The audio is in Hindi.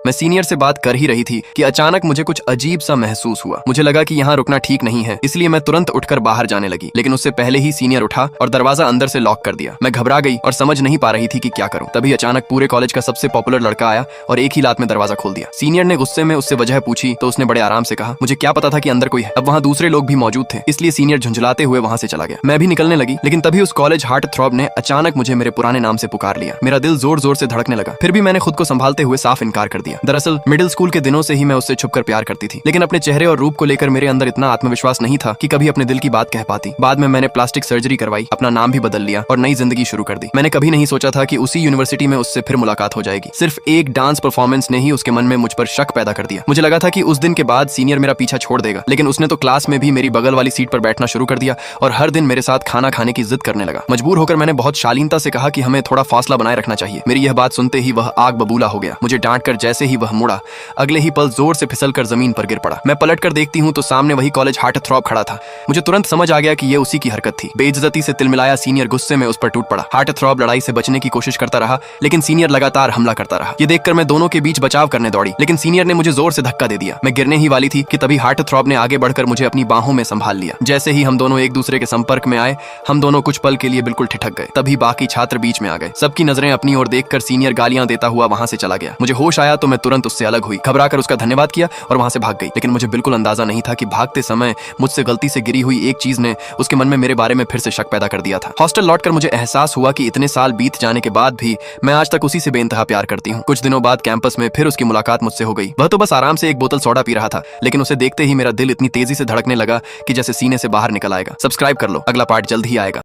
मैं सीनियर से बात कर ही रही थी कि अचानक मुझे कुछ अजीब सा महसूस हुआ। मुझे लगा कि यहाँ रुकना ठीक नहीं है, इसलिए मैं तुरंत उठकर बाहर जाने लगी, लेकिन उससे पहले ही सीनियर उठा और दरवाजा अंदर से लॉक कर दिया। मैं घबरा गई और समझ नहीं पा रही थी कि क्या करूं। तभी अचानक पूरे कॉलेज का सबसे पॉपुलर लड़का आया और एक ही लात में दरवाजा खोल दिया। सीनियर ने गुस्से में उससे वजह पूछी तो उसने बड़े आराम से कहा, मुझे क्या पता था कि अंदर कोई है। अब वहाँ दूसरे लोग भी मौजूद थे, इसलिए सीनियर झुंझलाते हुए वहाँ से चला गया। मैं भी निकलने लगी, लेकिन तभी उस कॉलेज हार्ट थ्रॉब ने अचानक मुझे मेरे पुराने नाम से पुकार लिया। मेरा दिल जोर जोर से धड़कने लगा, फिर भी मैंने खुद को संभालते हुए साफ इनकार कर दिया। दरअसल मिडिल स्कूल के दिनों से ही मैं उससे छुपकर प्यार करती थी, लेकिन अपने चेहरे और रूप को लेकर मेरे अंदर इतना आत्मविश्वास नहीं था कि कभी अपने दिल की बात कह पाती। बाद में मैंने प्लास्टिक सर्जरी करवाई, अपना नाम भी बदल लिया और नई जिंदगी शुरू कर दी। मैंने कभी नहीं सोचा था कि उसी यूनिवर्सिटी में उससे फिर मुलाकात हो जाएगी। सिर्फ एक डांस परफॉर्मेंस ने ही उसके मन में मुझ पर शक पैदा कर दिया। मुझे लगा था कि उस दिन के बाद सीनियर मेरा पीछा छोड़ देगा, लेकिन उसने तो क्लास में भी मेरी बगल वाली सीट पर बैठना शुरू कर दिया और हर दिन मेरे साथ खाना खाने की जिद करने लगा। मजबूर होकर मैंने बहुत शालीनता से कहा कि हमें थोड़ा फासला बनाए रखना चाहिए। मेरी यह बात सुनते ही वह आग बबूला हो गया। मुझे डांट कर जैसे ही वह मुड़ा, अगले ही पल जोर से फिसलकर जमीन पर गिर पड़ा। मैं पलट कर देखती हूँ तो सामने वही कॉलेज हार्ट थ्रॉब खड़ा था। मुझे तुरंत समझ आ गया कि यह उसी की हरकत थी। बेइज्जती से तिलमिलाया सीनियर गुस्से में उस पर टूट पड़ा। हार्ट थ्रॉब लड़ाई से बचने की कोशिश करता रहा, लेकिन सीनियर लगातार हमला करता रहा। ये देखकर मैं दोनों के बीच बचाव करने दौड़ी, लेकिन सीनियर ने मुझे जोर से धक्का दे दिया। मैं गिरने ही वाली थी कि तभी हार्ट थ्रॉब ने आगे बढ़कर मुझे अपनी बाहों में संभाल लिया। जैसे ही हम दोनों एक दूसरे के संपर्क में आए, हम दोनों कुछ पल के लिए बिल्कुल ठिठक गए। तभी बाकी छात्र बीच में आ गए। सबकी नजरें अपनी ओर देखकर सीनियर गालियां देता हुआ वहां से चला गया। मुझे होश आया तो मैं तुरंत उससे अलग हुई, घबराकर उसका धन्यवाद किया और वहां से भाग गई। लेकिन मुझे बिल्कुल अंदाजा नहीं था कि भागते समय मुझसे गलती से गिरी हुई एक चीज ने उसके मन में मेरे बारे में फिर से शक पैदा कर दिया था। हॉस्टल लौटकर मुझे एहसास हुआ कि इतने साल बीत जाने के बाद भी मैं आज तक उसी से बेइंतहा प्यार करती हूँ। कुछ दिनों बाद कैंपस में फिर उसकी मुलाकात मुझसे हो गई। वह तो बस आराम से एक बोतल सोडा पी रहा था, लेकिन उसे देखते ही मेरा दिल इतनी तेजी से धड़कने लगा कि जैसे सीने से बाहर निकल आएगा। सब्सक्राइब कर लो, अगला पार्ट जल्द ही आएगा।